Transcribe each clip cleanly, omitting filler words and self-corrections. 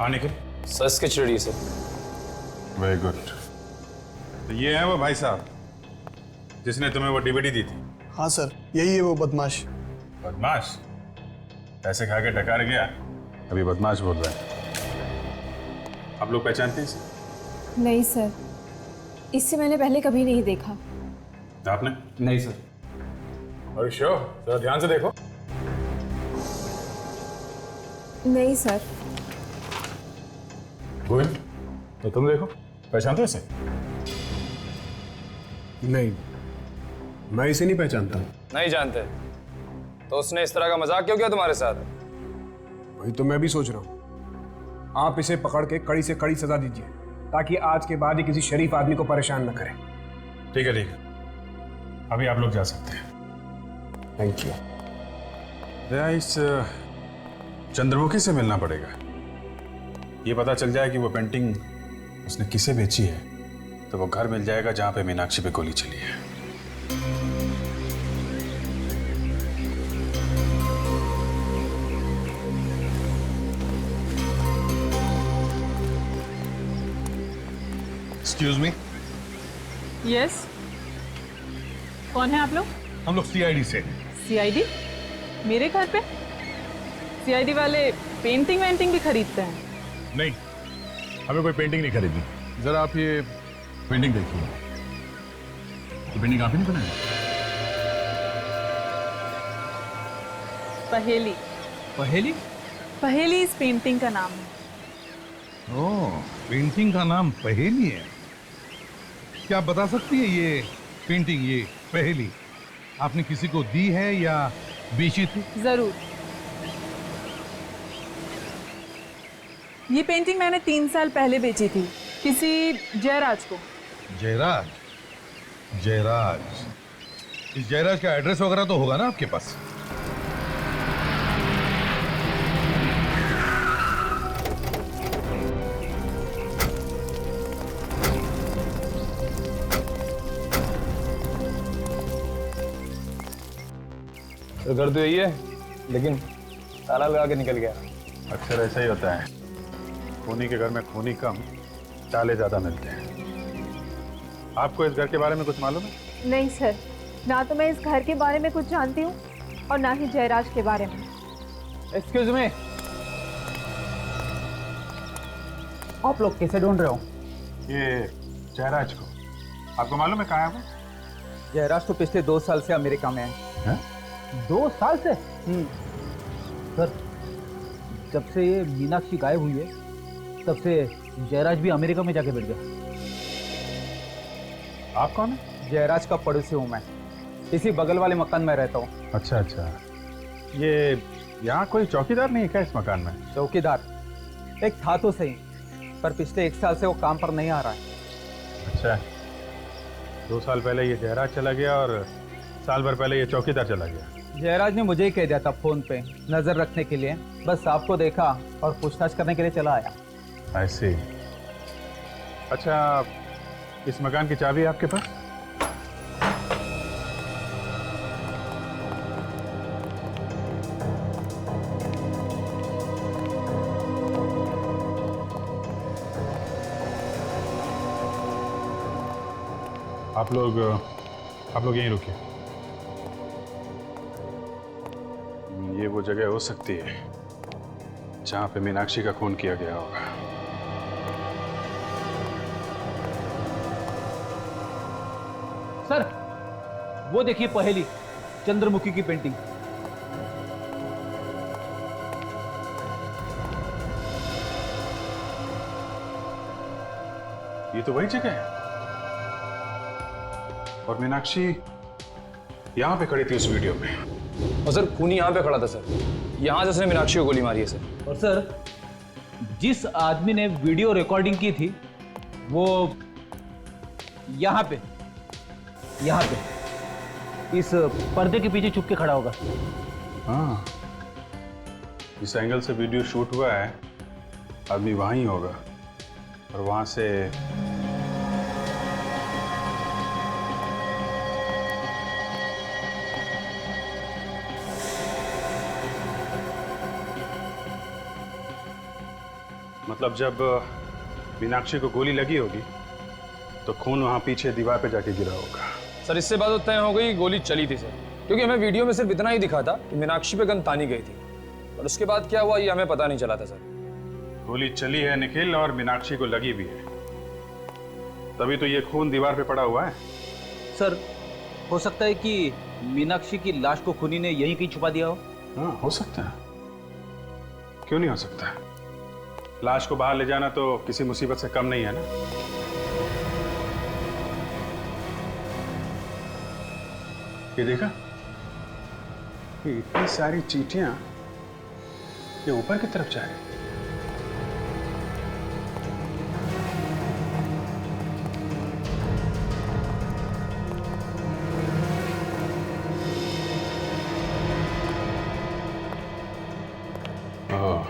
हाँ Nikhil. Sir sketch ready है sir. Very good. तो ये है वो भाई साहब जिसने तुम्हें वो डीवीडी दी थी? हाँ सर, यही है वो बदमाश। बदमाश? पैसे खा के डकार गया, अभी बदमाश बोल रहे हैं। आप लोग पहचानते हैं इसे? नहीं सर, इससे मैंने पहले कभी नहीं देखा। आपने? नहीं सर। और श्योर, जरा ध्यान से देखो। नहीं सर। गोविंद, तो तुम देखो, पहचानते हो इसे? नहीं, मैं इसे नहीं पहचानता। नहीं जानते? तो उसने इस तरह का मजाक क्यों किया तुम्हारे साथ? वही तो मैं भी सोच रहा हूँ। आप इसे पकड़ के कड़ी से कड़ी सजा दीजिए ताकि आज के बाद ही किसी शरीफ आदमी को परेशान न करे। ठीक है ठीक है, अभी आप लोग जा सकते हैं। Thank you. दया, इस चंद्रमुखी से मिलना पड़ेगा। ये पता चल जाए कि वो पेंटिंग उसने किसे बेची है तो वो घर मिल जाएगा जहां पे मीनाक्षी पे गोली चली है। Excuse me. यस, कौन है आप लोग? हम लोग सीआईडी से। सीआईडी? मेरे घर पे? सीआईडी वाले पेंटिंग वेंटिंग भी खरीदते हैं? नहीं, हमें कोई पेंटिंग नहीं खरीदी। जरा आप ये पेंटिंग देखिए। ये पेंटिंग आप ही नहीं बनाई? पहेली। पहेली? पहेली इस पेंटिंग का नाम है। ओह, पेंटिंग का नाम पहेली है। क्या आप बता सकती है ये पेंटिंग, ये पहेली आपने किसी को दी है या बेची थी? जरूर। ये पेंटिंग मैंने 3 साल पहले बेची थी किसी जयराज को। जयराज? जयराज, इस जयराज का एड्रेस वगैरह तो होगा ना आपके पास? तो घर तो यही है, लेकिन ताला लगा के निकल गया। अक्सर ऐसा ही होता है, खूनी के घर में खूनी कम, चाले ज्यादा मिलते हैं। आपको इस घर के बारे में कुछ मालूम है? नहीं सर, ना तो मैं इस घर के बारे में कुछ जानती हूँ और ना ही जयराज के बारे में। एक्सक्यूज मी, आप लोग कैसे ढूंढ रहे हो? ये जयराज को आपको मालूम है कहाँ है वो? जयराज तो पिछले 2 साल से अमेरिका में है। हैं? 2 साल से? सर, जब से ये मीनाक्षी गायब हुई है तब से जयराज भी अमेरिका में जाके बैठ गया। आप कौन है? जयराज का पड़ोसी हूँ मैं, इसी बगल वाले मकान में रहता हूँ। अच्छा अच्छा, ये यहाँ कोई चौकीदार नहीं है क्या इस मकान में? चौकीदार एक था तो सही, पर पिछले 1 साल से वो काम पर नहीं आ रहा है। अच्छा, 2 साल पहले ये जयराज चला गया और साल भर पहले ये चौकीदार चला गया। जयराज ने मुझे ही कह दिया था फोन पे नजर रखने के लिए, बस आपको देखा और पूछताछ करने के लिए चला आया। ऐसे? अच्छा, इस मकान की चाबी है आपके पास? आप लोग यहीं रुकिए। ये वो जगह हो सकती है जहां पे मीनाक्षी का खून किया गया होगा। सर, वो देखिए पहेली, चंद्रमुखी की पेंटिंग। ये तो वही जगह है और मीनाक्षी यहां पे खड़ी थी उस वीडियो में। और सर खूनी यहाँ पे खड़ा था सर, यहाँ से उसने मीनाक्षी को गोली मारी है सर। और सर, जिस आदमी ने वीडियो रिकॉर्डिंग की थी वो यहाँ पे इस पर्दे के पीछे छुप के खड़ा होगा। हाँ, इस एंगल से वीडियो शूट हुआ है, आदमी वहां ही होगा और वहां से मतलब जब मीनाक्षी को गोली लगी होगी तो खून वहां पीछे दीवार पे जाके गिरा होगा। सर इससे बात तो तय हो गई गोली चली थी सर, क्योंकि हमें वीडियो में सिर्फ इतना ही दिखा था कि मीनाक्षी पे गन तानी गई थी, और उसके बाद क्या हुआ ये हमें पता नहीं चला था सर। गोली चली है निखिल, और मीनाक्षी को लगी भी है, तभी तो ये खून दीवार पे पड़ा हुआ है। सर हो सकता है कि मीनाक्षी की लाश को खूनी ने यहीं कहीं छुपा दिया हो। हाँ हो सकता है, क्यों नहीं हो सकता। लाश को बाहर ले जाना तो किसी मुसीबत से कम नहीं है ना। ये देखा, ये इतनी सारी चींटियां ये ऊपर की तरफ जा रही हैं। ओह,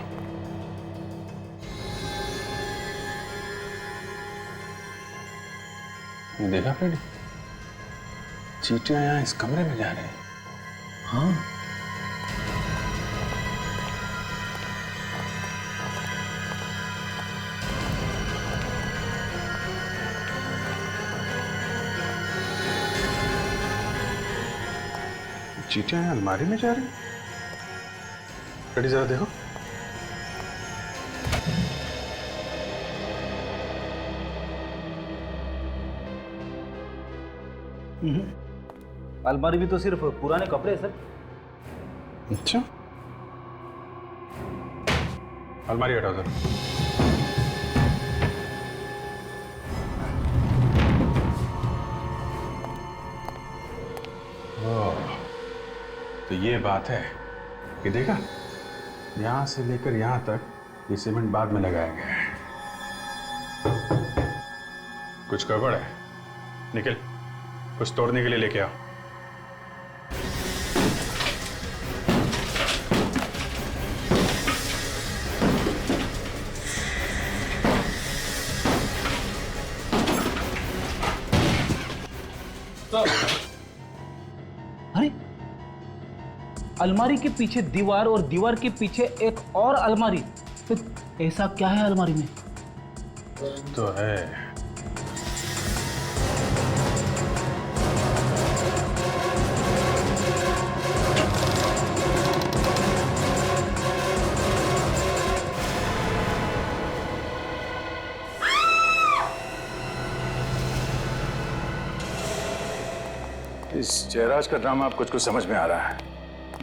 ये देखा फ्रेडी, चींटियां यहाँ इस कमरे में जा रहे हैं। हाँ चींटियां यहाँ अलमारी में जा रही हैं। फ्रेडी जरा देखो। अलमारी भी तो सिर्फ पुराने कपड़े हैं सर। अच्छा, अलमारी हटाओ जरा। ओह, तो ये बात है। ये देखा, यहां से लेकर यहां तक ये सीमेंट बाद में लगाया गया है। कुछ गड़बड़ है। निखिल, कुछ तोड़ने के लिए लेके आओ। अरे अलमारी के पीछे दीवार और दीवार के पीछे एक और अलमारी, तो ऐसा क्या है अलमारी में? तो है, इस जयराज का ड्रामा अब कुछ समझ में आ रहा है।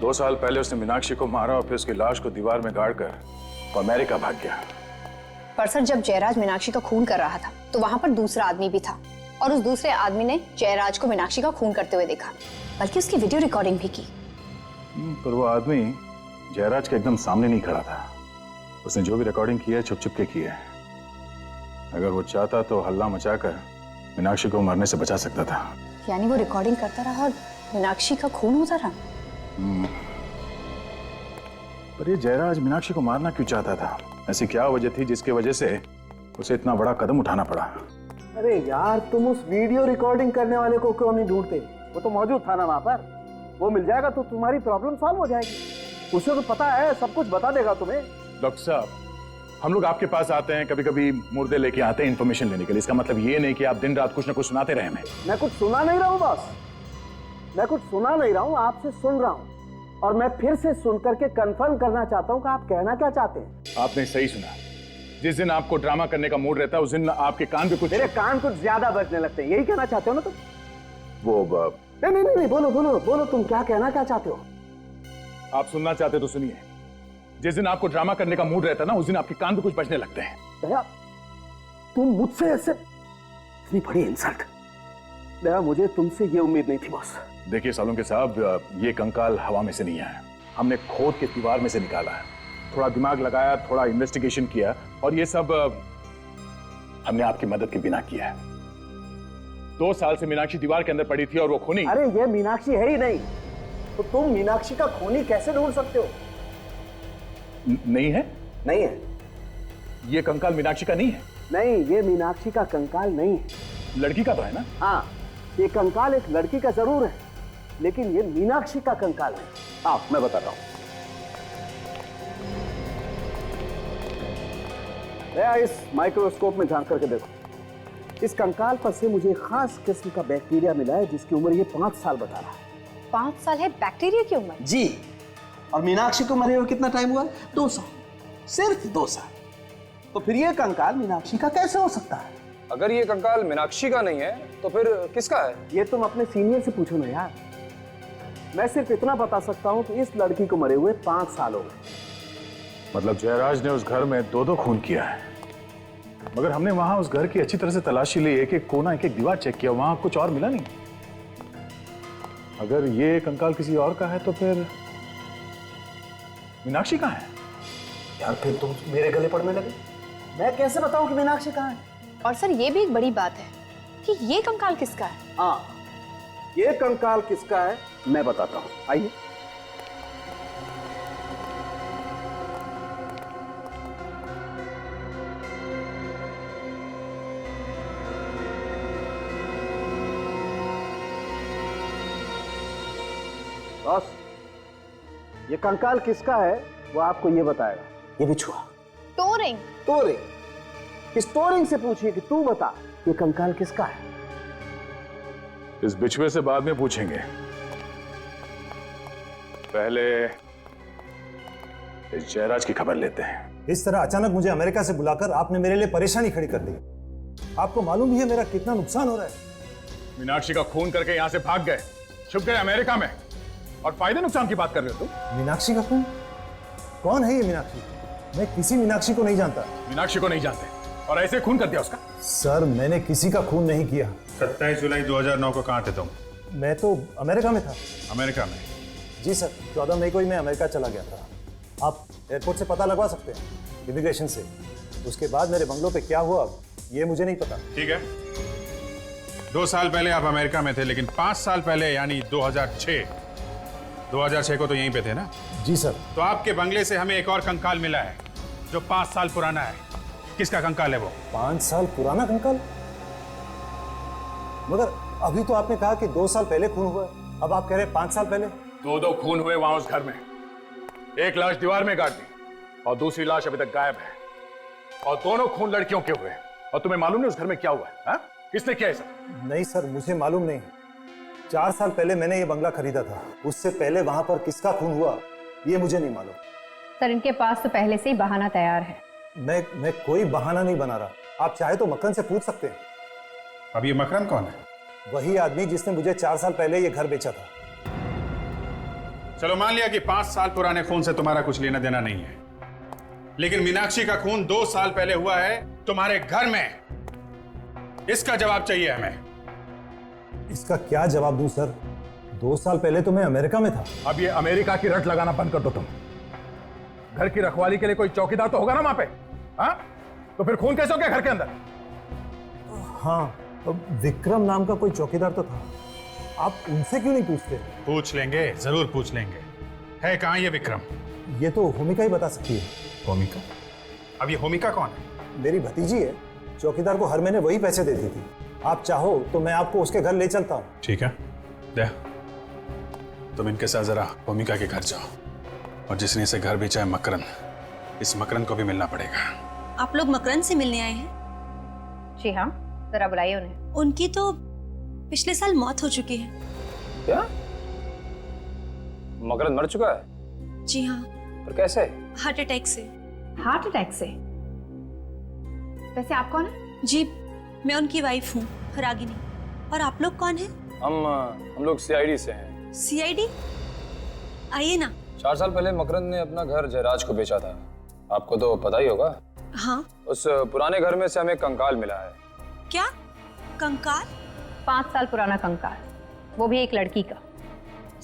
2 साल पहले उसने मीनाक्षी को मारा और फिर उसकी लाश को दीवार में गाड़कर वो अमेरिका भाग गया। पर सर जब जयराज मीनाक्षी का खून कर रहा था तो वहां पर दूसरा आदमी भी था, और उस दूसरे आदमी ने जयराज को मीनाक्षी का खून करते हुए देखा, बल्कि उसकी वीडियो रिकॉर्डिंग भी की। पर वो आदमी जयराज के एकदम सामने नहीं खड़ा था। उसने जो भी रिकॉर्डिंग की है छुप छुप के की है। अगर वो चाहता तो हल्ला मचाकर मीनाक्षी को मरने से बचा सकता था। यानी वो रिकॉर्डिंग करता रहा और मीनाक्षी का खून होता रहा। पर ये जयराज मीनाक्षी को मारना क्यों चाहता था? ऐसी क्या वजह थी जिसकी वजह से उसे इतना बड़ा कदम उठाना पड़ा? अरे यार, तुम उस वीडियो रिकॉर्डिंग करने वाले को क्यों नहीं ढूंढते? वो तो मौजूद था ना वहां पर। वो मिल जाएगा तो तुम्हारी प्रॉब्लम सॉल्व हो जाएगी। उसे तो पता है, सब कुछ बता देगा तुम्हें। डॉक्टर साहब, हम लोग आपके पास आते हैं, कभी कभी मुर्दे लेके आते हैं इन्फॉर्मेशन लेने के लिए। इसका मतलब ये नहीं कि आप दिन रात कुछ ना कुछ सुनाते रहे हमें। मैं कुछ सुना नहीं रहा हूँ बॉस, मैं कुछ सुना नहीं रहा हूँ, आपसे सुन रहा हूँ। और मैं फिर से सुन करके कंफर्म करना चाहता हूँ कि आप कहना क्या चाहते हैं। आपने सही सुना। जिस दिन आपको ड्रामा करने का मूड रहता है उस दिन आपके कान पे कुछ, मेरे कान कुछ ज्यादा बजने लगते हैं। यही कहना चाहते हो ना तुम? वो नहीं, बोलो बोलो बोलो, तुम क्या कहना क्या चाहते हो? आप सुनना चाहते तो सुनिए। जिस दिन आपको ड्रामा करने का मूड रहता है ना उस दिन आपके कान पे कुछ बजने लगते हैं। दया, तुम मुझसे ऐसे, इतनी बड़ी इंसल्ट। दया, मुझे तुमसे ये उम्मीद नहीं थी बॉस। देखिए सालुंके साहब, ये कंकाल हवा में से नहीं आया, हमने खोद के दीवार में से निकाला है। थोड़ा दिमाग लगाया, थोड़ा इन्वेस्टिगेशन किया, और ये सब हमने आपकी मदद के बिना किया है। 2 साल से मीनाक्षी दीवार के अंदर पड़ी थी और वो खूनी। अरे ये मीनाक्षी है ही नहीं, तो तुम मीनाक्षी का खूनी कैसे ढूंढ सकते हो? नहीं है? नहीं है। ये कंकाल मीनाक्षी का नहीं है? नहीं, ये मीनाक्षी का कंकाल नहीं है। लड़की का तो है ना? हाँ, ये कंकाल एक लड़की का जरूर है, लेकिन ये मीनाक्षी का कंकाल है। आओ मैं बताता हूं। दया, इस माइक्रोस्कोप में झांक करके देखो। इस कंकाल पर से मुझे खास किस्म का बैक्टीरिया मिला है जिसकी उम्र ये 5 साल बता रहा है। 5 साल है बैक्टीरिया की उम्र? जी। और मीनाक्षी को मरे हुए कितना टाइम हुआ? 2 साल, सिर्फ 2 साल। तो फिर ये कंकाल मीनाक्षी का कैसे हो सकता है? अगर ये कंकाल मीनाक्षी का नहीं है तो फिर किसका है? ये तुम अपने सीनियर से पूछो ना यार। मैं सिर्फ इतना बता सकता हूँ कि इस लड़की को मरे हुए 5 साल हो गए। मतलब जयराज ने उस घर में 2-2 खून किया है, मगर हमने वहां उस घर की अच्छी तरह से तलाशी ली, एक एक कोना, एक एक दीवार चेक किया, वहां कुछ और मिला नहीं। अगर ये कंकाल किसी और का है तो फिर मीनाक्षी कहाँ है? यार फिर तुम मेरे गले पड़ने लगे। मैं कैसे बताऊं कि मीनाक्षी कहाँ है? और सर ये भी एक बड़ी बात है कि ये कंकाल किसका है? हाँ, ये कंकाल किसका है मैं बताता हूँ, आइए। बॉस, ये कंकाल किसका है वो आपको ये बताएगा। ये बिछुआ टोरिंग। टोरिंग। इस टोरिंग से पूछिए कि तू बता ये कंकाल किसका है। इस बिछुए से बाद में पूछेंगे, पहले इस जयराज की खबर लेते हैं। इस तरह अचानक मुझे अमेरिका से बुलाकर आपने मेरे लिए परेशानी खड़ी कर दी। आपको मालूम भी है मेरा कितना नुकसान हो रहा है। मीनाक्षी का खून करके यहां से भाग गए, छुप गए अमेरिका में, और फायदे नुकसान की बात कर रहे हो तुम? मीनाक्षी का खून? कौन है ये मीनाक्षी? मैं किसी मीनाक्षी को नहीं जानता। मीनाक्षी को नहीं जानते और ऐसे खून कर दिया उसका? सर मैंने किसी का खून नहीं किया। 27 जुलाई 2009 को कहाँ थे तुम? मैं तो अमेरिका में था। अमेरिका में? जी सर, 14 मई को ही मैं अमेरिका चला गया था। आप एयरपोर्ट से पता लगवा सकते हैं, इमिग्रेशन से। उसके बाद मेरे बंगलों पे क्या हुआ ये मुझे नहीं पता। ठीक है, 2 साल पहले आप अमेरिका में थे, लेकिन 5 साल पहले यानी 2006 को तो यहीं पे थे ना? जी सर। तो आपके बंगले से हमें एक और कंकाल मिला है जो 5 साल पुराना है। किसका कंकाल है वो? 5 साल पुराना कंकाल? मगर अभी तो आपने कहा कि 2 साल पहले खून हुआ है, अब आप कह रहे हैं 5 साल पहले। 2 खून हुए वहां उस घर में। एक लाश दीवार में गाड़ दी और दूसरी लाश अभी तक गायब है, और दोनों खून लड़कियों के हुए। और तुम्हें मालूम नहीं उस घर में क्या हुआ है? हा? किसने किया ऐसा? नहीं सर, मुझे मालूम नहीं। 4 साल पहले मैंने ये बंगला खरीदा था, उससे पहले वहां पर किसका खून हुआ ये मुझे नहीं मालूम। सर इनके पास तो पहले से ही बहाना तैयार है। मैं कोई बहाना नहीं बना रहा। आप चाहे तो मकरन से पूछ सकते हैं। अब ये मकरन कौन है? वही आदमी जिसने मुझे 4 साल पहले ये घर बेचा था। चलो मान लिया कि 5 साल पुराने खून से तुम्हारा कुछ लेना देना नहीं है, लेकिन मीनाक्षी का खून 2 साल पहले हुआ है तुम्हारे घर में। इसका जवाब चाहिए हमें। इसका क्या जवाब दूं सर? 2 साल पहले तो मैं अमेरिका में था। अब ये अमेरिका की रट लगाना बंद कर दो तुम। घर की रखवाली के लिए कोई चौकीदार तो होगा ना वहां पे? हाँ? तो फिर खून कैसे हो गया घर के अंदर? हाँ, विक्रम नाम का कोई चौकीदार तो था। आप उनसे क्यों नहीं पूछते? पूछ लेंगे, जरूर पूछ लेंगे। है कहाँ ये विक्रम? ये तो होमिका ही बता सकती है। होमिका? अब ये होमिका कौन है? मेरी भतीजी है। चौकीदार को हर महीने वही पैसे देती थी। आप चाहो तो मैं आपको उसके घर ले चलता हूँ। ठीक है, दे तुम इनके साथ जरा होमिका के घर जाओ, और जिसने इसे घर बेचा है मकरन, इस मकरन को भी मिलना पड़ेगा। आप लोग मकरन से मिलने आए हैं? जी हाँ, जरा बुलाइए उन्हें। उनकी तो पिछले साल मौत हो चुकी है। क्या? मकरन मर चुका है? जी हाँ। पर कैसे? हार्ट अटैक से। हार्ट अटैक से? वैसे आप कौन है? जी मैं उनकी वाइफ हूँ, रागिनी। और आप लोग कौन हैं? हम लोग सीआईडी से हैं। सीआईडी? आइए ना। 4 साल पहले मकरन ने अपना घर जयराज को बेचा था, आपको तो पता ही होगा। हाँ। उस पुराने घर में से हमें कंकाल मिला है। क्या कंकाल? 5 साल पुराना कंकाल, वो भी एक लड़की का।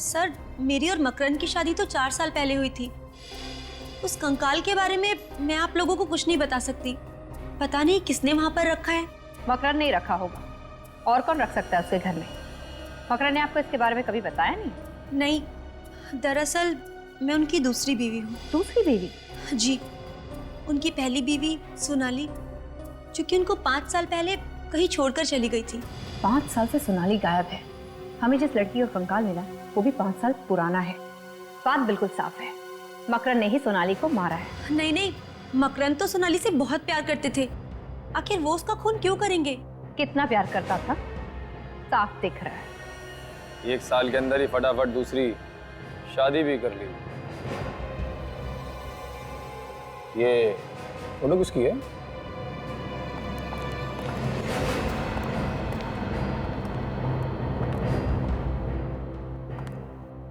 सर मेरी और मकरन की शादी तो 4 साल पहले हुई थी। उस कंकाल के बारे में मैं आप लोगों को कुछ नहीं बता सकती। पता नहीं किसने वहां पर रखा है। मकरन नहीं रखा होगा, और कौन रख सकता है उसके घर में? मकरन ने आपको इसके बारे में कभी बताया नहीं? नहीं, दरअसल मैं उनकी दूसरी बीवी हूँ। दूसरी बीवी? जी, उनकी पहली बीवी सोनाली, जो कि उनको 5 साल पहले कहीं छोड़कर चली गई थी। 5 साल से सोनाली गायब है। हमें जिस लड़की का कंकाल मिला वो भी 5 साल पुराना है। बात बिल्कुल साफ है, मकरन ने ही सोनाली को मारा है। नहीं नहीं, मकरंद तो सोनाली से बहुत प्यार करते थे, आखिर वो उसका खून क्यों करेंगे? कितना प्यार करता था साफ दिख रहा है। 1 साल के अंदर ही फटाफट दूसरी शादी भी कर ली। ये फोटो किसकी है?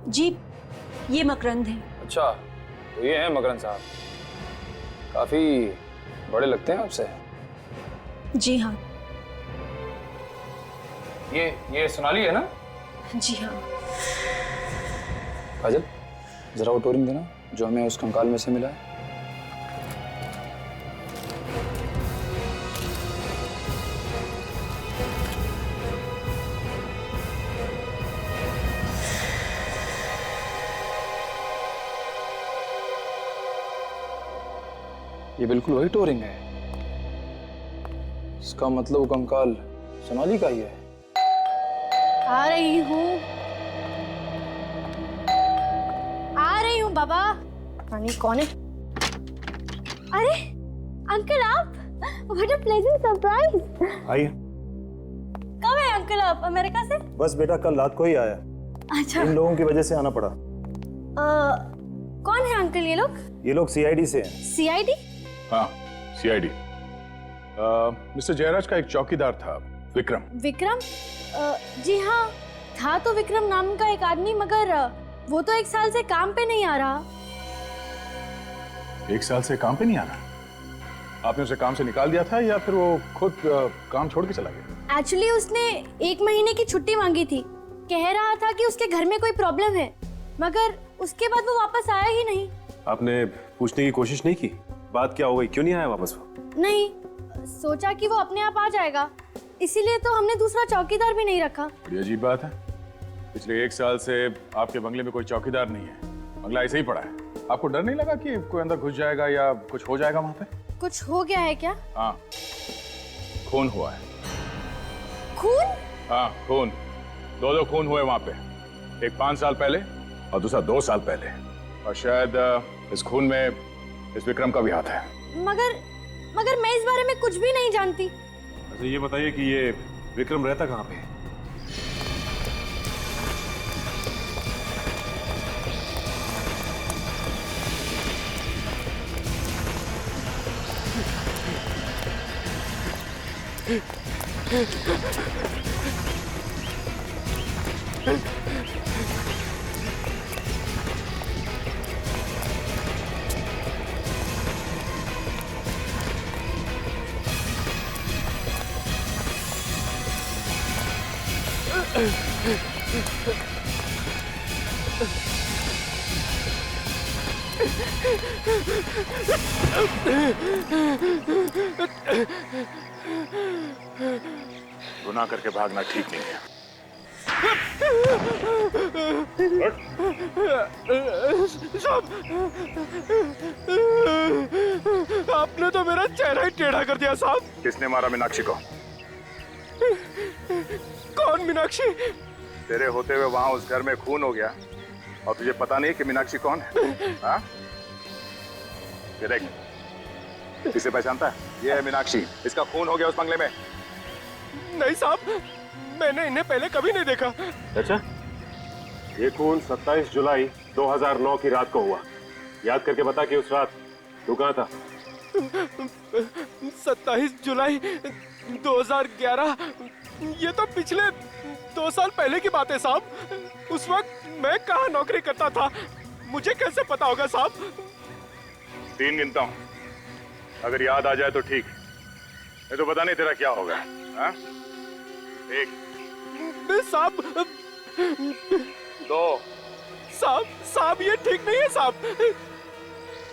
जी, ये मकरंद है। अच्छा, तो ये है मकरंद साहब। काफी बड़े लगते हैं आपसे। जी हाँ। ये सोनाली है ना? जी हाँ। काजल, जरा वो टोरिंग देना जो हमें उस कंकाल में से मिला है। ये बिल्कुल वही टोरिंग है। इसका मतलब वो कंकाल सोनाली का ही है। आ रही हूँ बाबा। पानी कौन है? अरे अंकल आप, व्हाट अ प्लेजेंट सरप्राइज। आइए। कब है अंकल आप अमेरिका से? बस बेटा कल रात को ही आया। अच्छा। इन लोगों की वजह से आना पड़ा। कौन है अंकल ये लोग? ये लोग सीआईडी से हैं। सीआईडी? हाँ, सीआईडी। मिस्टर जयराज का एक चौकीदार था, विक्रम। विक्रम? जी हाँ, था तो विक्रम नाम का एक आदमी, मगर वो तो 1 साल से काम पे नहीं आ रहा। 1 साल से काम पे नहीं आ रहा? आपने उसे काम से निकाल दिया था या फिर वो खुद काम छोड़ के चला गया? एक्चुअली उसने 1 महीने की छुट्टी मांगी थी। कह रहा था कि उसके घर में कोई प्रॉब्लम है, मगर उसके बाद वो वापस आया ही नहीं। आपने पूछने की कोशिश नहीं की बात क्या हो गई, क्यों नहीं आया वापस वो? नहीं, सोचा कि वो अपने आप आ जाएगा, इसीलिए तो हमने दूसरा चौकीदार भी नहीं रखा। बड़ी अजीब बात है। पिछले 1 साल से आपके बंगले में कोई चौकीदार नहीं है, बंगला ऐसे ही पड़ा है। आपको डर नहीं लगा कि कोई अंदर घुस जाएगा या कुछ हो जाएगा वहां पे? कुछ हो गया है क्या? हाँ, खून हुआ है। खून? हाँ, खून। 2 खून हुए वहां पे, एक 5 साल पहले और दूसरा 2 साल पहले। और शायद इस खून में इस विक्रम का भी हाथ है। मगर मैं इस बारे में कुछ भी नहीं जानती। अच्छा ये बताइए कि ये विक्रम रहता कहाँ पे है? गुनाह करके भागना ठीक नहीं है। साहब, आपने तो मेरा चेहरा ही टेढ़ा कर दिया साहब। किसने मारा मीनाक्षी को? कौन मीनाक्षी? तेरे होते हुए वहां उस घर में खून हो गया और तुझे पता नहीं कि मीनाक्षी कौन है? हाँ? ये देख, इसे पहचानता है? ये है मीनाक्षी, इसका खून हो गया उस बंगले में। नहीं साहब, मैंने इन्हें पहले कभी नहीं देखा। अच्छा, ये खून 27 जुलाई 2009 की रात को हुआ। याद करके बता कि उस रात तू कहाँ था? 27 जुलाई 2011, ये तो पिछले 2 साल पहले की बात है साहब। उस वक्त मैं कहाँ नौकरी करता था, मुझे कैसे पता होगा साहब? 3 गिनता हूँ, अगर याद आ जाए तो ठीक, नहीं तो पता नहीं तेरा क्या होगा। हाँ? 1 साहब, 2 साहब ये ठीक नहीं है साहब।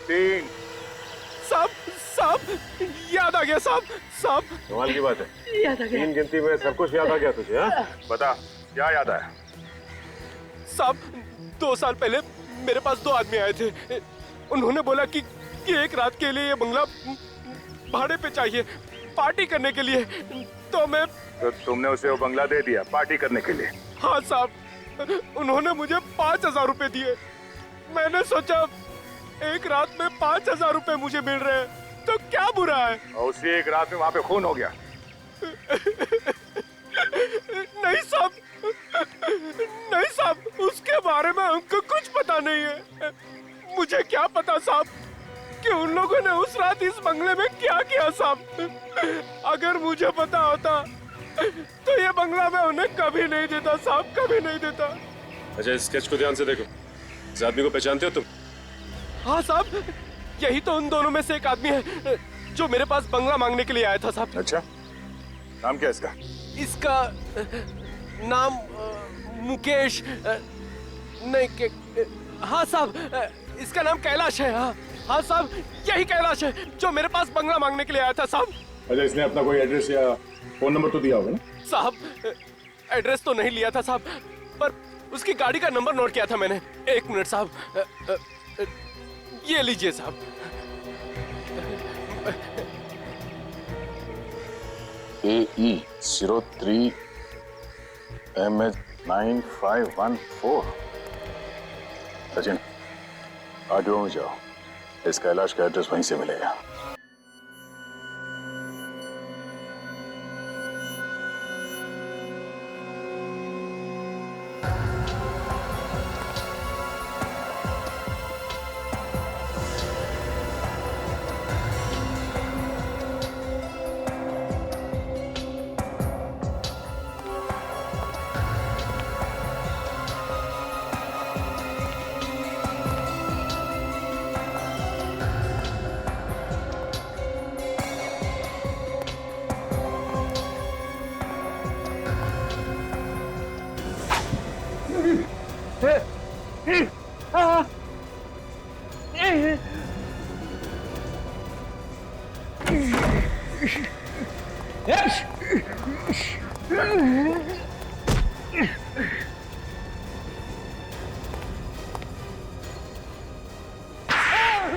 3 साहब याद आ गया साहब। कमाल की बात है, याद आ गया। 3 गिनती में सब कुछ याद आ गया तुझे? हाँ? बता क्या याद आया? साहब, 2 साल पहले मेरे पास 2 आदमी आए थे। उन्होंने बोला कि एक रात के लिए ये बंगला भाड़े पे चाहिए, पार्टी करने के लिए। तो तुमने उसे वो बंगला दे दिया पार्टी करने के लिए? हाँ साहब, उन्होंने मुझे 5000 रुपए दिए। मैंने सोचा एक रात में 5000 रुपए मुझे मिल रहे हैं, रहा है। और उसी एक रात में वहां पे खून हो गया। नहीं साहब, नहीं साहब, उसके बारे में हमको कुछ पता नहीं है। मुझे क्या पता साहब कि उन लोगों ने उस रात इस बंगले में क्या किया साहब। अगर मुझे पता होता तो ये बंगला मैं उन्हें कभी नहीं देता साहब, कभी नहीं देता। अच्छा, इस स्केच को ध्यान से देखो। इस आदमी को पहचानते हो तुम? हाँ साहब, यही तो उन दोनों में से एक आदमी है जो मेरे पास बंगला मांगने के लिए आया था साहब। अच्छा, नाम क्या है इसका? इसका नाम मुकेश नहीं, हाँ साहब, इसका नाम कैलाश है। हाँ हाँ साहब, यही कैलाश है जो मेरे पास बंगला मांगने के लिए आया था साहब। अच्छा, इसने अपना कोई एड्रेस या फोन नंबर तो दिया होगा ना? साहब, एड्रेस तो नहीं लिया था साहब, पर उसकी गाड़ी का नंबर नोट किया था मैंने। एक मिनट साहब, ये लीजिए साहब। AE03 MH9514। सचिन, आगे में जाओ, इस कैलाश का एड्रेस वहीं से मिलेगा।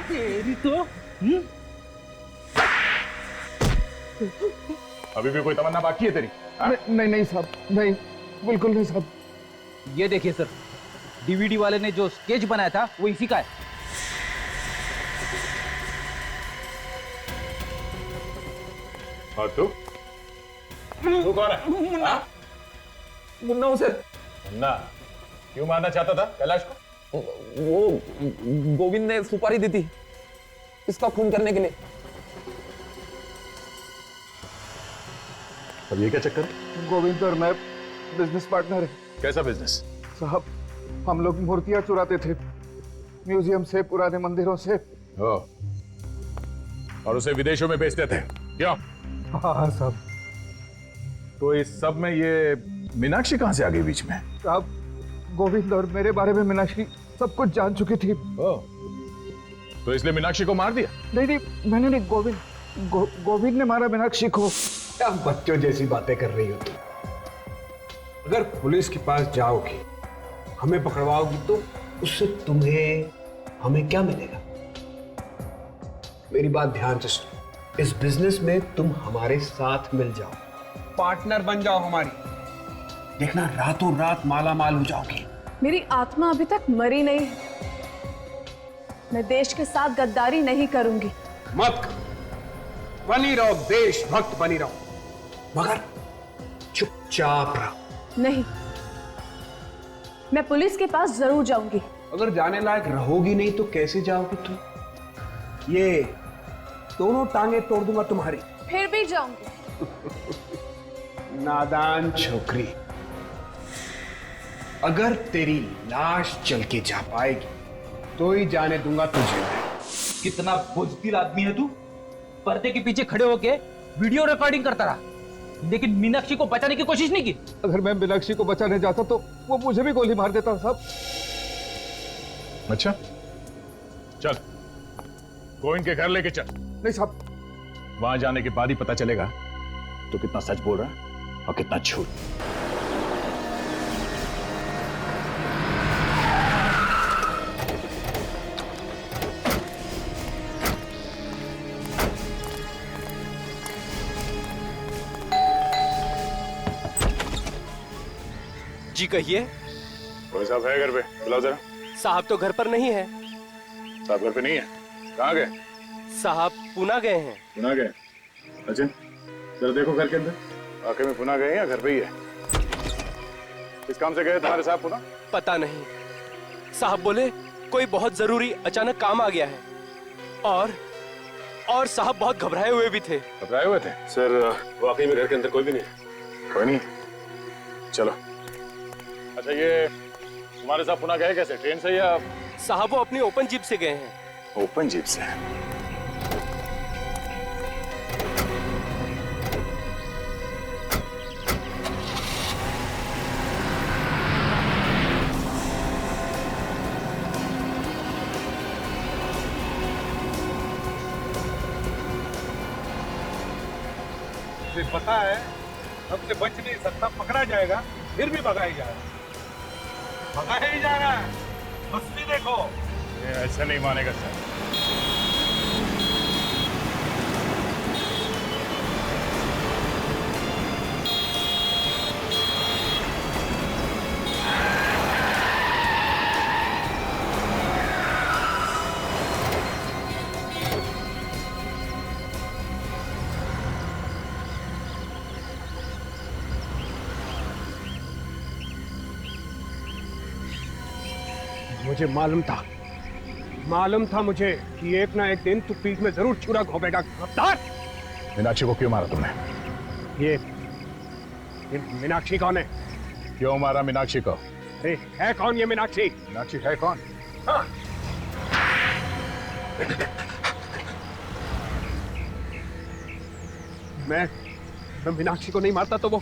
तेरी तो अभी भी कोई तमन्ना बाकी है तेरी? नहीं नहीं साहब, नहीं, बिल्कुल नहीं साहब। ये देखिए सर, डीवीडी वाले ने जो स्केच बनाया था वो इसी का है। और तू कौन है? मुन्ना हूँ सर। मुन्ना क्यों मारना चाहता था कैलाश को? वो गोविंद ने सुपारी दी थी इसका खून करने के लिए। अब ये क्या चक्कर है? गोविंद और मैं बिजनेस पार्टनर है। कैसा बिजनेस? साहब, हम लोग मूर्तियां चुराते थे म्यूजियम से, पुराने मंदिरों से। और उसे विदेशों में बेचते थे, क्यों? हाँ साहब। तो इस सब में ये मीनाक्षी कहां से आ गई बीच में? साहब, गोविंद और मेरे बारे में मीनाक्षी सब कुछ जान चुकी थी। तो इसलिए मीनाक्षी को मार दिया? नहीं नहीं, मैंने नहीं, गोविंद ने मारा मीनाक्षी को। क्या बच्चों जैसी बातें कर रही हो तुम? अगर पुलिस के पास जाओगी, हमें पकड़वाओगी, तो उससे तुम्हें हमें क्या मिलेगा? मेरी बात ध्यान से सुनो। इस बिजनेस में तुम हमारे साथ मिल जाओ, पार्टनर बन जाओ हमारी, देखना रातों रात माला माल हो जाओगी। मेरी आत्मा अभी तक मरी नहीं है। मैं देश के साथ गद्दारी नहीं करूंगी। मत करो, बनी रहो, देशभक्त बनी रहो, मगर चुपचाप रहो। नहीं, मैं पुलिस के पास जरूर जाऊंगी। अगर जाने लायक रहोगी नहीं तो कैसे जाओगी तुम? ये दोनों टांगे तोड़ दूंगा तुम्हारी। फिर भी जाऊंगी। नादान छोकरी, अगर तेरी लाश चल के जा पाएगी तो ही जाने दूंगा तुझे। कितना बुज़दिल आदमी है तू। पर्दे के पीछे खड़े होके वीडियो रिकॉर्डिंग करता रहा, लेकिन मीनाक्षी को बचाने की कोशिश नहीं की। अगर मैं मीनाक्षी को बचाने जाता तो वो मुझे भी गोली मार देता साहब। अच्छा चल, गोविंद के घर लेके चल। नहीं साहब, वहां जाने के बाद ही पता चलेगा तो कितना सच बोल रहा है और कितना झूठ। जी कहिए। कोई साहब है घर पे? बुलाओ जरा। साहब तो घर पर नहीं है। साहब घर पे नहीं है? कहाँ गए? साहब पुणे गए हैं। पुणे गए? अच्छा, जरा देखो घर के अंदर, वाकई में पुणे गए या घर पे ही है? किस काम से गए तुम्हारे साहब पुणे? पता नहीं, साहब बोले कोई बहुत जरूरी अचानक काम आ गया है, और साहब बहुत घबराए हुए भी थे। घबराए हुए थे? सर वाकई में घर के अंदर कोई भी नहीं है। कोई नहीं, चलो। अच्छा, ये तुम्हारे साथ पुणे गए कैसे, ट्रेन से या? साहब वो अपनी ओपन जीप से गए हैं। ओपन जीप से? मुझे पता है हमसे बच नहीं सकता, पकड़ा जाएगा, फिर भी भगाया जाएगा, भगाया ही जा रहा है। बस भी देखो। ये ऐसा नहीं मानेगा सर। मुझे मालूम था मुझे कि एक ना एक दिन तू पीठ में जरूर छुरा घोंपेगा। गद्दार! मीनाक्षी को क्यों मारा तुमने? ये मीनाक्षी कौन है? क्यों मारा मीनाक्षी को? अरे है कौन ये मीनाक्षी? मीनाक्षी है कौन? हाँ। मैं मीनाक्षी को नहीं मारता तो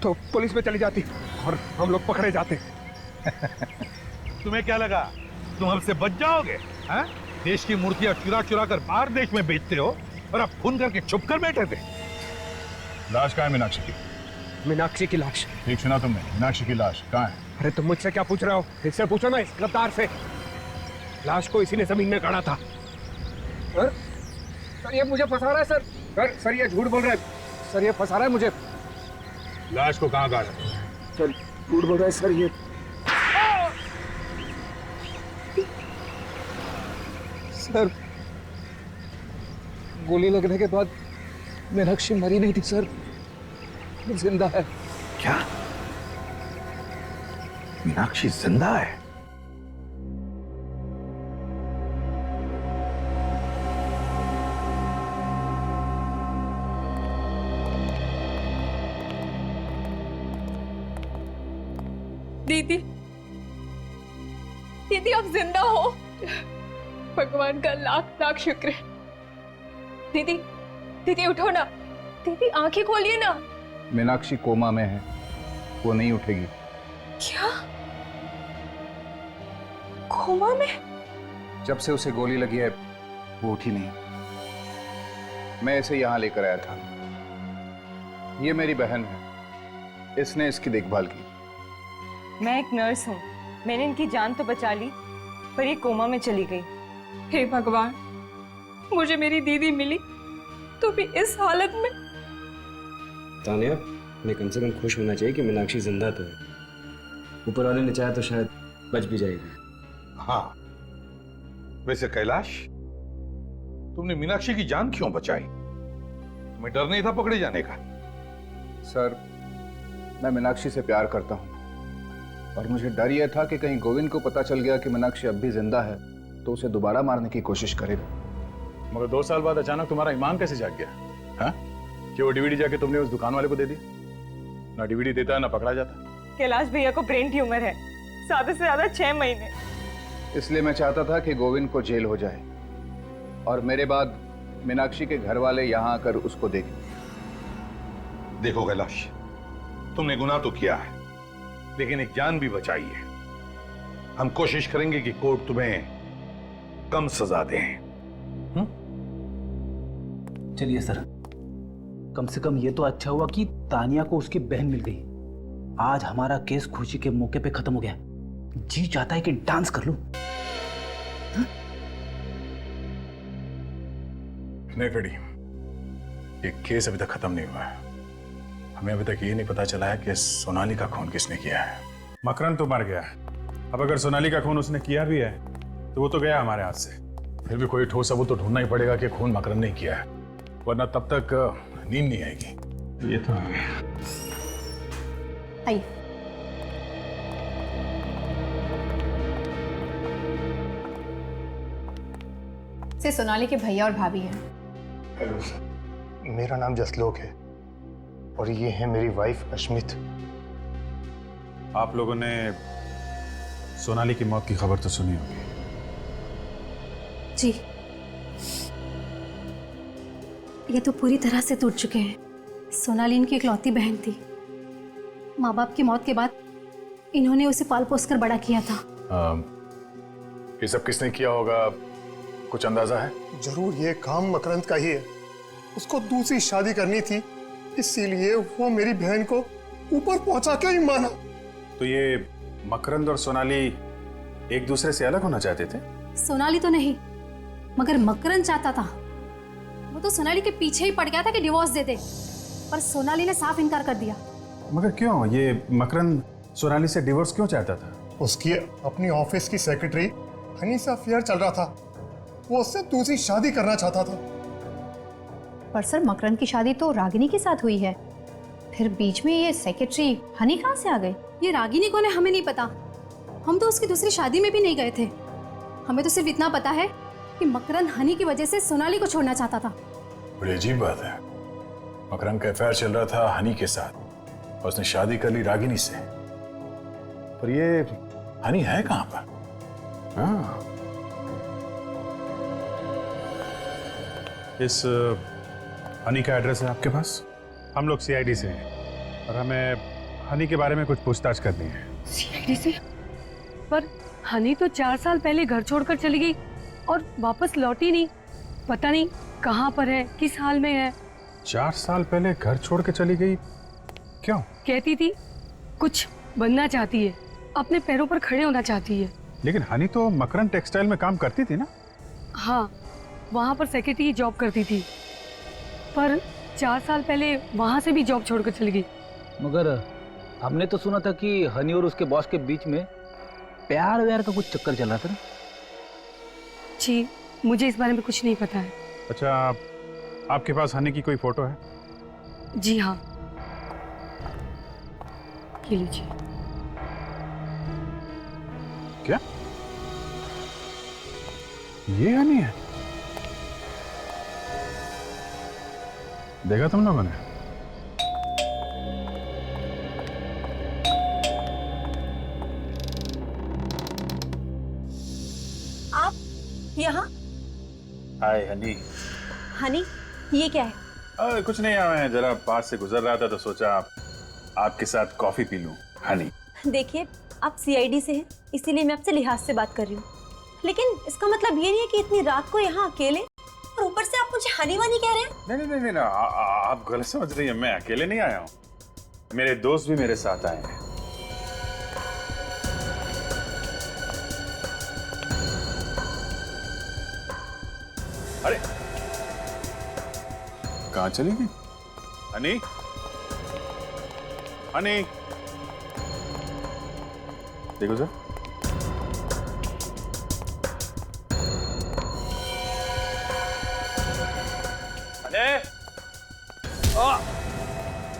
पुलिस में चली जाती और हम लोग पकड़े जाते। तुम्हें क्या लगा तुम हमसे बच जाओगे? हाँ? देश की मूर्तियां चुरा चुरा कर बाहर देश में बेचते हो और अब खून करके छुप कर बैठे थे। लाश कहाँ है मीनाक्षी की? मीनाक्षी की लाश? ठीक सुना तुमने, मीनाक्षी की लाश कहाँ है? अरे तुम मुझसे क्या पूछ रहे हो? इससे पूछो ना, इस गद्दार से। लाश को इसी ने जमीन में गाड़ा था। सर ये मुझे फंसा रहा है सर। सर ये झूठ बोल रहा है सर, ये फंसा रहा है मुझे। लाश को कहाँ गाड़ा? सर झूठ बोल रहा है सर ये। सर गोली लगने के बाद मीनाक्षी मरी नहीं थी सर, जिंदा है। क्या? मीनाक्षी जिंदा है? दीदी, दीदी आप जिंदा हो, भगवान का लाख लाख शुक्र है। दीदी, दीदी उठो ना, दीदी आंखें खोलिए ना। मीनाक्षी कोमा में है, वो नहीं उठेगी। क्या? कोमा में? जब से उसे गोली लगी है वो उठी नहीं। मैं इसे यहाँ लेकर आया था। ये मेरी बहन है, इसने इसकी देखभाल की। मैं एक नर्स हूँ, मैंने इनकी जान तो बचा ली, पर ये कोमा में चली गई। हे भगवान, मुझे मेरी दीदी मिली तो भी इस हालत में। तानिया, मैं कम से कम खुश होना चाहिए कि मीनाक्षी जिंदा तो है। ऊपर वाले ने चाहा तो शायद बच भी जाएगी। हाँ, वैसे कैलाश, तुमने मीनाक्षी की जान क्यों बचाई? तुम्हें डर नहीं था पकड़े जाने का? सर, मैं मीनाक्षी से प्यार करता हूँ और मुझे डर यह था कि कहीं गोविंद को पता चल गया कि मीनाक्षी अब भी जिंदा है तो उसे दोबारा मारने की कोशिश करेगा। मगर 2 साल बाद अचानक तुम्हारा ईमान कैसे जाग गया? हाँ? कि वो डीवीडी जाके तुमने उस दुकान वाले को दे दिया? ना डीवीडी देता है ना पकड़ा जाता। कैलाश भैया को ब्रेन ट्यूमर है, ज्यादा से ज्यादा 6 महीने। इसलिए मैं चाहता था कि गोविंद को जेल हो जाए और मेरे बाद मीनाक्षी के घर वाले यहाँ आकर उसको देखें। देखो कैलाश, तुमने गुनाह तो किया है, लेकिन एक जान भी बचाई है। हम कोशिश करेंगे कि कोर्ट तुम्हें कम सजा दे। चलिए सर, कम से कम ये तो अच्छा हुआ कि तानिया को उसकी बहन मिल गई। आज हमारा केस खुशी के मौके पे खत्म हो गया। जी चाहता है कि डांस कर लूं। नहीं फ्रेडी, ये केस अभी तक खत्म नहीं हुआ है। हमें अभी तक ये नहीं पता चला है कि सोनाली का खून किसने किया है। मकरन तो मर गया, अब अगर सोनाली का खून उसने किया भी है तो वो तो गया हमारे हाथ से। फिर भी कोई ठोस सबूत तो ढूंढना ही पड़ेगा कि खून मकरंद ने किया है, वरना तब तक नींद नहीं आएगी। ये तो आइए। से सोनाली के भैया और भाभी हैं। हेलो सर, मेरा नाम जसलोक है और ये है मेरी वाइफ अश्मित। आप लोगों ने सोनाली की मौत की खबर तो सुनी होगी। जी, ये तो पूरी तरह से टूट चुके हैं। सोनाली इनकी इकलौती बहन थी। माँ बाप की मौत के बाद इन्होंने उसे पाल पोस कर बड़ा किया था। ये सब किसने किया होगा, कुछ अंदाजा है? जरूर ये काम मकरंद का ही है। उसको दूसरी शादी करनी थी, इसीलिए वो मेरी बहन को ऊपर पहुंचा के ही माना। तो ये मकरंद और सोनाली एक दूसरे से अलग होना चाहते थे? सोनाली तो नहीं, मगर मकरंद चाहता था। वो तो सोनाली के पीछे ही पड़ गया था कि डिवोर्स दे दे, पर सोनाली ने साफ इनकार कर दिया। मगर क्यों? ये मकरंद सोनाली से डिवोर्स क्यों चाहता था? उसकी अपनी ऑफिस की सेक्रेटरी हनी से अफेयर चल रहा था, वो उससे दूसरी शादी करना चाहता था। पर सर, मकरंद की शादी तो रागिनी के साथ हुई है, फिर बीच में ये सेक्रेटरी हनी कहाँ से आ गई? ये रागिनी कौन है हमें नहीं पता। हम तो उसकी दूसरी शादी में भी नहीं गए थे। हमें तो सिर्फ इतना पता है कि मकरंद हनी की वजह से सोनाली को छोड़ना चाहता था। बड़ी अजीब बात है, मकरंद का अफेयर चल रहा था हनी के साथ और उसने शादी कर ली रागिनी से। पर ये हनी है कहां पर? हाँ, इस हनी का एड्रेस है आपके पास? हम लोग सीआईडी से हैं और हमें हनी के बारे में कुछ पूछताछ करनी है। सीआईडी से? पर हनी तो 4 साल पहले घर छोड़कर चली गई और वापस लौटी नहीं। पता नहीं कहाँ पर है, किस हाल में है। 4 साल पहले घर छोड़ के चली गई? क्यों? कहती थी कुछ बनना चाहती है, अपने पैरों पर खड़े होना चाहती है। लेकिन हनी तो मकरंद टेक्सटाइल में काम करती थी ना? हाँ, वहाँ पर सेक्रेटरी की जॉब करती थी, पर 4 साल पहले वहाँ से भी जॉब छोड़कर चली गई। मगर हमने तो सुना था कि हनी और उसके बॉस के बीच में प्यार व्यार का कुछ चक्कर चल रहा था ना? जी, मुझे इस बारे में कुछ नहीं पता है। अच्छा, आपके पास हनी की कोई फोटो है? जी हाँ, ये लीजिए। क्या ये हनी है? देखा तुम लोगों ने? आप यहाँ? हाय हनी। हनी, ये क्या है? कुछ नहीं, मैं जरा पास से गुजर रहा था तो सोचा आपके साथ कॉफी पी लूं। हनी, देखिए, आप सीआईडी से हैं, इसीलिए मैं आपसे लिहाज से बात कर रही हूँ। लेकिन इसका मतलब ये नहीं है कि इतनी रात को यहाँ अकेले, और ऊपर से आप मुझे हनी वानी कह रहे हैं। नहीं, आप गलत समझ रही हैं। मैं अकेले नहीं आया हूँ, मेरे दोस्त भी मेरे साथ आए हैं। अरे कहाँ चली गई हनी? हनी, देखो सर।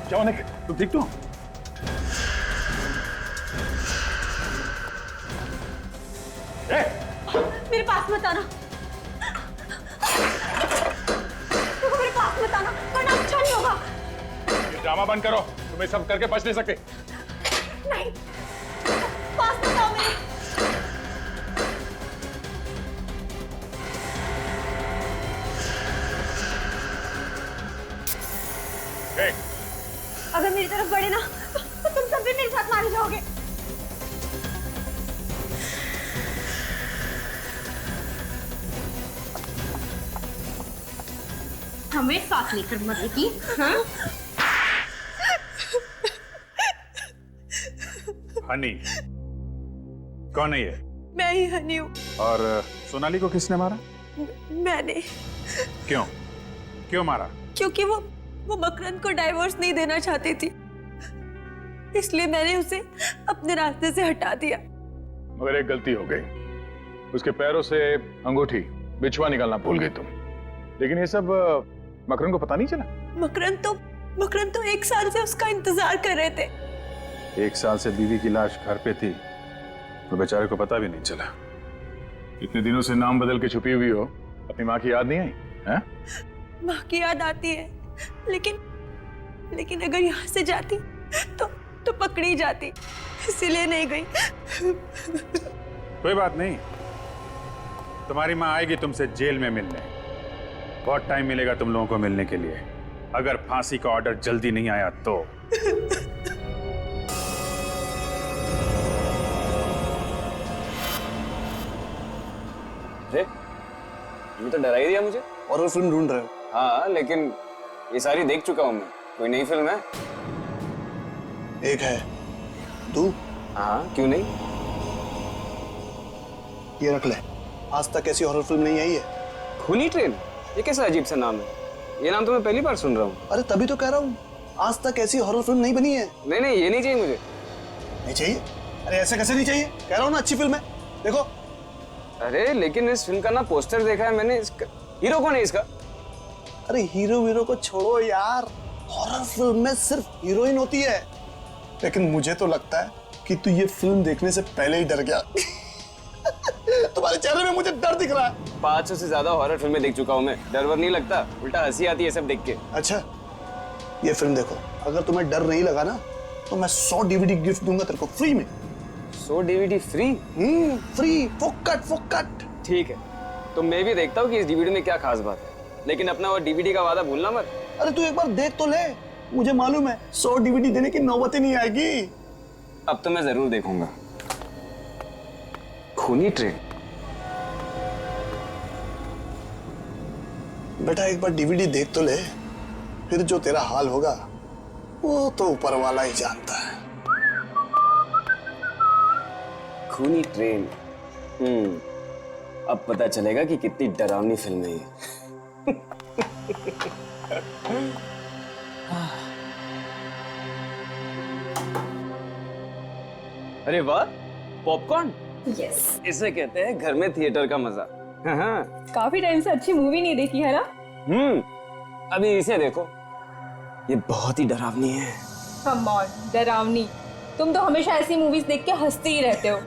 क्या होने? तुम ठीक तो? मेरे पास मत आना, मेरे पास मत आना, वरना अच्छा नहीं होगा। ये ड्रामा बंद करो, तुम्हें सब करके बच नहीं सके। नहीं, पास मत आओ मेरे। अगर मेरी तरफ बढ़े ना तो तुम सब भी मेरे साथ मारे जाओगे। हमें साथ लेकर मरेगी? हाँ? हनी कौन है ये? मैं ही हनी हूँ। और सोनाली को किसने मारा? मैंने। क्यों? क्यों मारा? क्योंकि वो मकरंद को डाइवोर्स नहीं देना चाहती थी, इसलिए मैंने उसे अपने रास्ते से हटा दिया। मगर एक गलती हो गई, उसके पैरों से अंगूठी बिछुआ निकालना भूल गई तुम। लेकिन ये सब मकरन को पता नहीं चला? मकरन तो 1 साल से उसका इंतजार कर रहे थे। 1 साल से बीवी की लाश घर पे थी तो बेचारे को पता भी नहीं चला। इतने दिनों से नाम बदल के छुपी हुई हो, अपनी माँ की याद नहीं आई हैं? माँ की याद आती है, लेकिन अगर यहाँ से जाती तो पकड़ी जाती, इसलिए नहीं गई। कोई बात नहीं, तुम्हारी माँ आएगी तुमसे जेल में मिलने। बहुत टाइम मिलेगा तुम लोगों को मिलने के लिए, अगर फांसी का ऑर्डर जल्दी नहीं आया तो। अरे तुम तो डरा ही दिया मुझे। हॉरर फिल्म ढूंढ रहे हो? हाँ, लेकिन ये सारी देख चुका हूँ मैं। कोई नई फिल्म है? एक है, तू? हाँ, क्यों नहीं? ये रख ले, आज तक ऐसी हॉरर फिल्म नहीं आई है। खूनी ट्रेन? ये कैसा अजीब सा नाम है? ये नाम तो मैं पहली बार सुन रहा हूँ। अरे तभी तो कह रहा हूँ, आज तक ऐसी हॉरर फिल्म नहीं बनी है। नहीं, ये नहीं चाहिए मुझे। नहीं चाहिए? अरे ऐसे कैसे नहीं चाहिए? कह रहा हूँ ना, अच्छी फिल्म है, देखो। अरे लेकिन इस फिल्म का ना पोस्टर देखा है मैंने। इसका हीरो कौन है इसका? अरे हीरो को छोड़ो यार, हॉरर फिल्म में सिर्फ हीरोइन होती है। लेकिन मुझे तो लगता है कि तू ये फिल्म देखने से पहले ही डर गया। तुम्हारे चेहरे में मुझे डर दिख रहा है। 500 से ज्यादा हॉरर फिल्में देख चुका हूँ मैं। डर वर नहीं लगता, उल्टा हंसी आती है सब देख के। अच्छा, ये फिल्म देखो, अगर तुम्हें डर नहीं लगा ना तो मैं 100 DVD गिफ्ट दूंगा तेरे को फ्री में। 100 DVD फ्री? फ्री, फोकट। ठीक है, तो मैं भी देखता हूँ कि इस DVD में क्या खास बात है, लेकिन अपना वो DVD का वादा भूलना मत। अरे तू एक बार देख तो ले, मुझे मालूम है 100 DVD देने की नौबत ही नहीं आएगी। अब तो मैं जरूर देखूंगा। खूनी ट्रेन? बेटा एक बार DVD देख तो ले, फिर जो तेरा हाल होगा वो तो ऊपर वाला ही जानता है। खूनी ट्रेन? अब पता चलेगा कि कितनी डरावनी फिल्म है ये। अरे वाह, पॉपकॉर्न? यस, इसे कहते हैं घर में थिएटर का मजा। हाँ। काफी टाइम से अच्छी मूवी नहीं देखी है ना? अभी इसे देखो, ये बहुत ही डरावनी है। कम ऑन, डरावनी? तुम तो हमेशा ऐसी मूवीज देख के हंसते ही रहते हो।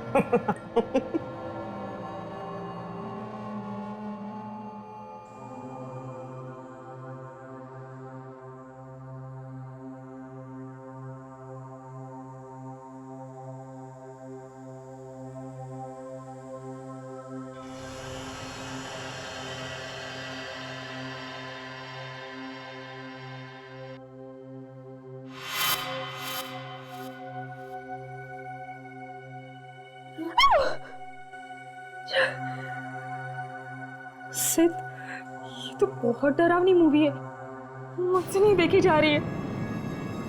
सिद्ध, ये तो बहुत डरावनी मूवी है, मुझसे नहीं देखी जा रही है।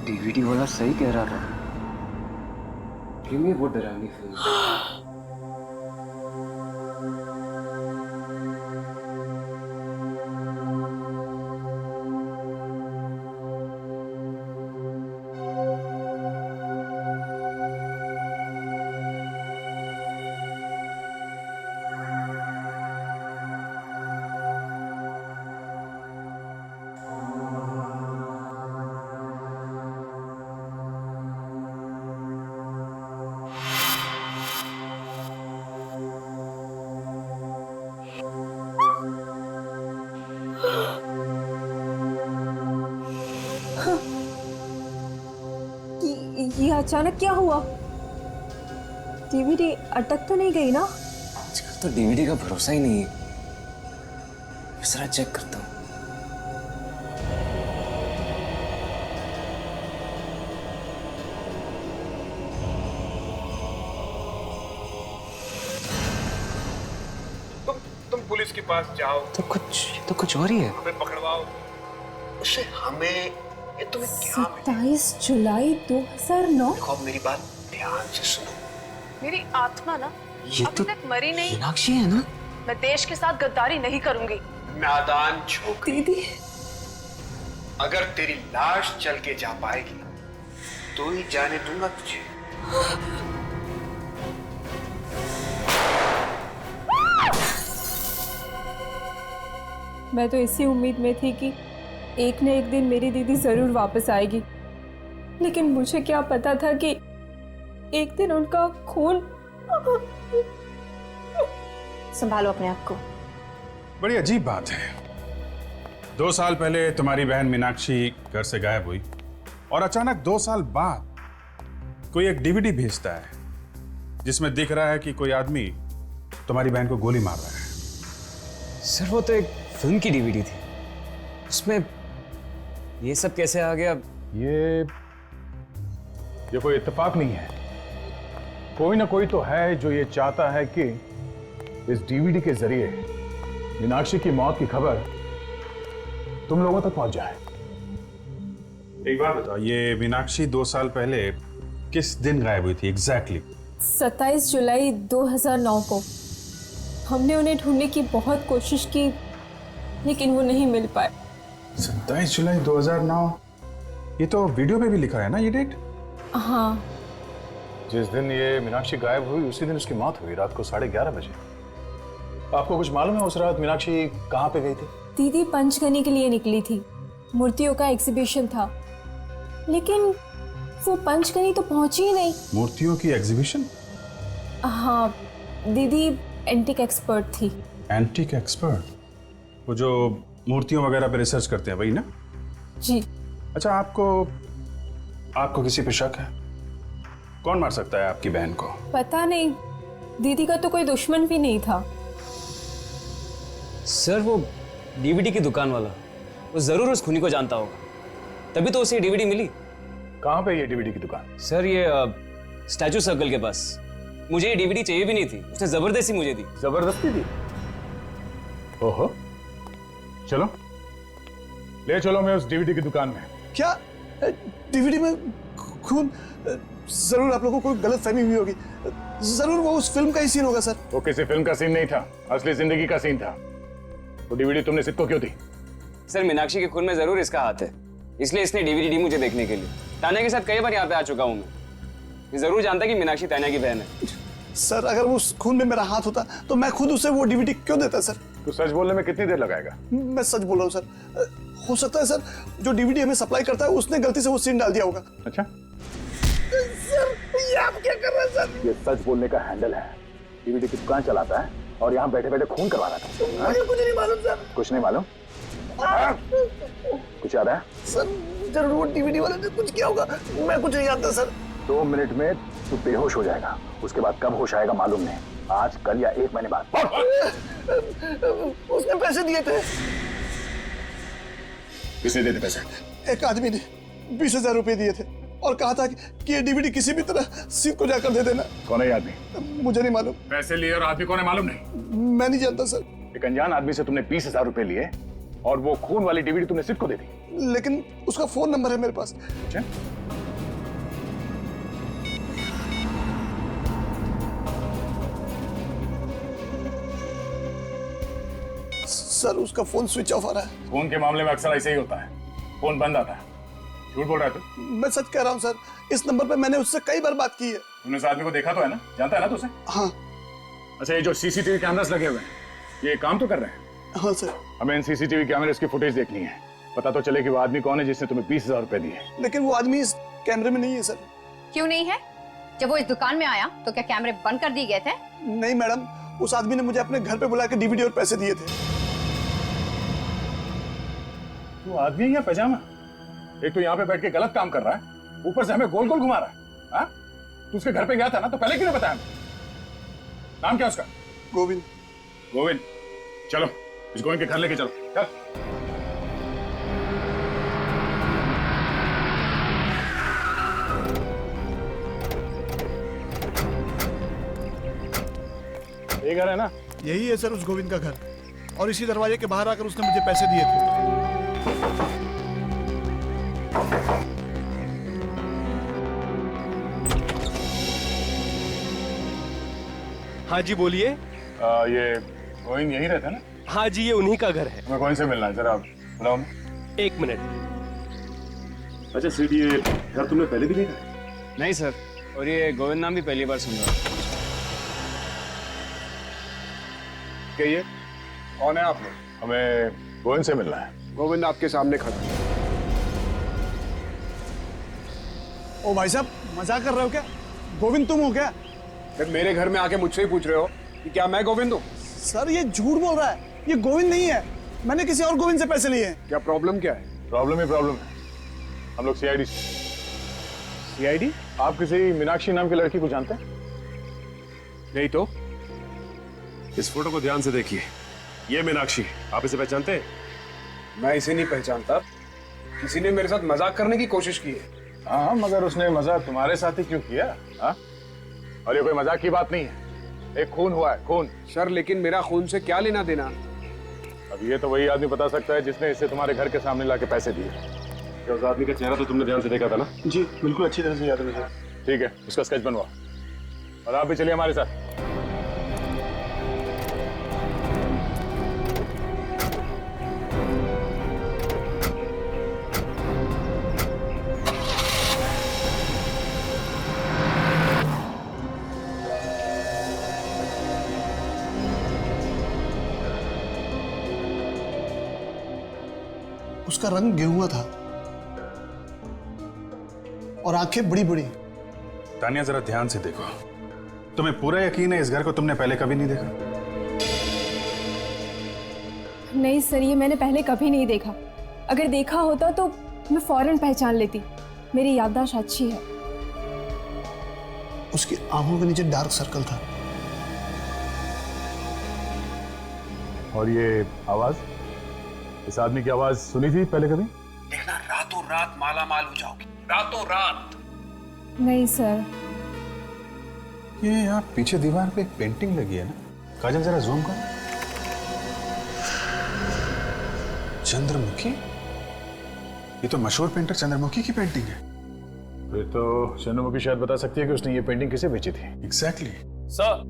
DVD वाला सही कह रहा था, क्यों ये वो डरावनी फिल्म? ये अचानक क्या हुआ? DVD अटक तो नहीं गई ना? आजकल तो DVD का भरोसा ही नहीं है। जरा चेक करता हूँ। तुम पुलिस के पास जाओ। तो कुछ और ही है। हमें पकड़वाओ। उसे हमें, ये तुम्हें क्या 27 जुलाई 2009। देखो मेरी बात ध्यान से सुनो। मेरी आत्मा ना ये अभी तक मरी नहीं। मीनाक्षी है ना? मैं देश के साथ गद्दारी नहीं करूंगी। नादान छोकरी, दीदी, अगर तेरी लाश चल के जा पाएगी तो ही जाने दूंगा तुझे। मैं तो इसी उम्मीद में थी कि एक न एक दिन मेरी दीदी जरूर वापस आएगी, लेकिन मुझे क्या पता था कि एक दिन उनका खून। संभालो अपने आप को। बड़ी अजीब बात है, 2 साल पहले तुम्हारी बहन मीनाक्षी घर से गायब हुई और अचानक 2 साल बाद कोई एक डीवीडी भेजता है जिसमें दिख रहा है कि कोई आदमी तुम्हारी बहन को गोली मार रहा है। सर वो तो एक फिल्म की डीवीडी थी, उसमें ये सब कैसे आ गया? ये कोई इत्तेफाक नहीं है, कोई ना कोई तो है जो ये चाहता है कि इस डीवीडी के जरिए मीनाक्षी की मौत की खबर तुम लोगों तक पहुंच जाए। एक बात बताओ, ये मीनाक्षी 2 साल पहले किस दिन गायब हुई थी एग्जैक्टली? 27 जुलाई 2009 को। हमने उन्हें ढूंढने की बहुत कोशिश की, लेकिन वो नहीं मिल पाए। 27 जुलाई 2009, ये तो वीडियो पे भी लिखा है ना ये डेट? हाँ। जिस दिन ये मीनाक्षी गायब हुई उसी दिन उसकी मौत हुई, रात को 11:30 बजे। आपको कुछ मालूम है उस रात मीनाक्षी कहाँ पे गई थी? दीदी पंचगनी के लिए निकली थी, मूर्तियों का एग्जीबिशन था, लेकिन वो पंचगनी तो पहुंची ही नहीं। मूर्तियों की एग्जीबिशन? हाँ, दीदी एंटिक एक्सपर्ट थी। Antique expert? वो जो मूर्तियों वगैरह पे रिसर्च करते हैं, वही ना? जी। अच्छा, आपको किसी पे शक है? कौन मार सकता है आपकी बहन को? पता नहीं, दीदी का तो कोई दुश्मन भी नहीं था। सर वो डीवीडी की दुकान वाला, वो जरूर उस खूनी को जानता होगा, तभी तो उसे डीवीडी मिली। कहाँ पे ये डीवीडी की दुकान? सर ये स्टैचू सर्कल के पास। मुझे ये डीवीडी चाहिए भी नहीं थी, उसने जबरदस्ती मुझे दी। जबरदस्ती दी? ओहो, चलो ले चलो मैं उस डीवीडी की दुकान में। क्या डीवीडी में खून? जरूर आप लोगों को कोई गलत फहमी हुई होगी, जरूर वो उस फिल्म का ही सीन होगा सर। वो किसी फिल्म का सीन नहीं था, असली जिंदगी का सीन था। वो डीवीडी तुमने सिद्ध को क्यों दी? सर मीनाक्षी के खून में जरूर इसका हाथ है, इसलिए इसने डीवीडी दी मुझे देखने के लिए। तान्या के साथ कई बार यहाँ पे आ चुका हूँ मैं, ये जरूर जानता कि मीनाक्षी तान्या की बहन है। सर अगर वो उस खून में मेरा हाथ होता तो मैं खुद उसे वो डीवीडी क्यों देता सर? तो सच बोलने में कितनी देर लगाएगा? मैं सच बोल रहा हूँ सर, हो सकता है सर जो डीवीडी हमें सप्लाई करता है उसने गलती से वो सीन डाल दिया होगा। अच्छा सर ये आप क्या कर रहे हैं सर? ये सच बोलने का हैंडल है, डीवीडी की दुकान चलाता है और यहाँ बैठे बैठे खून करवा रहा था। मुझे कुछ नहीं मालूम सर। कुछ नहीं मालूम? कुछ याद है? सर जरूर वो डीवीडी वाले ने कुछ किया होगा, मैं कुछ नहीं जानता सर। 2 मिनट में तू बेहोश हो जाएगा, उसके बाद कब होश आएगा मालूम नहीं, आज कल या 1 महीने बाद। उसने पैसे दिए थे। किसने दिए थे पैसे? एक आदमी ने 20,000 रुपए दिए थे और कहा था कि ये डीवीडी किसी भी तरह सीध को जाकर दे देना। कौन है आदमी? मुझे नहीं मालूम। पैसे लिए और आदमी कौन है मालूम नहीं? मैं नहीं जानता सर। एक अनजान आदमी से तुमने 20,000 रुपए लिए और वो खून वाली डीवीडी तुमने सिद्ध को दे दी। लेकिन उसका फोन नंबर है मेरे पास। अच्छा? सर उसका फोन स्विच ऑफ आ रहा है। फोन के मामले में अक्सर ऐसे ही होता है, फोन बंद आता है। झूठ बोल रहा है तू? मैं सच कह रहा हूँ सर, इस नंबर पे मैंने उससे कई बार बात की है। तूने उस आदमी को देखा तो है ना? जानता है ना तू उसे? हाँ। अच्छा, ये जो सीसीटीवी कैमरास लगे हुए हैं ये काम तो कर रहे हैं? हाँ सर। हमें इन सीसीटीवी कैमरेस की फुटेज देखनी है, पता तो चले कि वो आदमी कौन है जिसने तुम्हें 20,000 रुपए दिए। लेकिन वो आदमी इस कैमरे में नहीं है सर। क्यों नहीं है? जब वो इस दुकान में आया तो क्या कैमरे बंद कर दिए गए थे? नहीं मैडम, उस आदमी ने मुझे अपने घर पे बुला के डीवीडी और पैसे दिए थे। तू आदमी है या पैजामा? एक तो यहाँ पे बैठ के गलत काम कर रहा है, ऊपर से हमें गोल गोल घुमा रहा है। हाँ? तू उसके घर पे गया था ना, तो पहले क्यों नहीं बताया? नाम क्या उसका? गोविंद। गोविंद, चलो इस गोविंद के घर लेके चलो। चल। ये घर है ना? यही है सर उस गोविंद का घर, और इसी दरवाजे के बाहर आकर उसने मुझे पैसे दिए थे। हाँ जी बोलिए। ये गोविंद यहीं रहता है ना? हाँ जी, ये उन्हीं का घर है। हमें गोविंद से मिलना है, जरा बुलाओ। 1 मिनट। अच्छा सीट, ये घर तुमने पहले भी देखा है? नहीं सर, और ये गोविंद नाम भी पहली बार सुन रहा हूँ। क्या ये कौन है आप लोग? हमें गोविंद से मिलना है। गोविंद आपके सामने खड़ा है। ओ भाई साहब, मजाक कर रहे हो क्या? गोविंद तुम हो क्या? फिर मेरे घर में आके मुझसे ही पूछ रहे हो कि क्या मैं गोविंद हूँ? सर ये झूठ बोल रहा है, ये गोविंद नहीं है। मैंने किसी और गोविंद से पैसे लिए हैं। क्या प्रॉब्लम क्या है? प्रॉब्लम ही प्रॉब्लम है। हम लोग सीआईडी। सीआईडी? आप किसी मीनाक्षी नाम की लड़की को जानते हैं? नहीं तो। इस फोटो को ध्यान से देखिए, ये मीनाक्षी, आप इसे पहचानते हैं? मैं इसे नहीं पहचानता। किसी ने मेरे साथ मजाक करने की कोशिश की है। हाँ, मगर उसने मजाक तुम्हारे साथ ही क्यों किया? हाँ? और ये कोई मजाक की बात नहीं है, एक खून हुआ है, खून। सर लेकिन मेरा खून से क्या लेना देना? अब ये तो वही आदमी बता सकता है जिसने इसे तुम्हारे घर के सामने लाके पैसे दिए। क्या उस आदमी का चेहरा तो तुमने ध्यान से देखा था ना? जी बिल्कुल, अच्छी तरह से याद है मुझे। ठीक है, उसका स्केच बनवा और आप भी चलिए हमारे साथ। उसका रंग गेहुआ था और आंखें बड़ी बड़ी। तानिया जरा ध्यान से देखो, तुम्हें पूरा यकीन है इस घर को तुमने पहले कभी नहीं देखा? नहीं सर, ये मैंने पहले कभी नहीं देखा। अगर देखा होता तो मैं फौरन पहचान लेती। मेरी याददाश्त अच्छी है। उसकी आंखों के नीचे डार्क सर्कल था। और ये आवाज, इस आदमी की आवाज सुनी थी पहले कभी? देखना, रातों रात माला माल हो जाओगी, रातों रात। नहीं सर। ये यहाँ पीछे दीवार पे एक पेंटिंग लगी है ना, काजल जरा जूम कर। चंद्रमुखी, ये तो मशहूर पेंटर चंद्रमुखी की पेंटिंग है। फिर तो चंद्रमुखी शायद बता सकती है कि उसने ये पेंटिंग किसे बेची थी। एग्जैक्टली। सर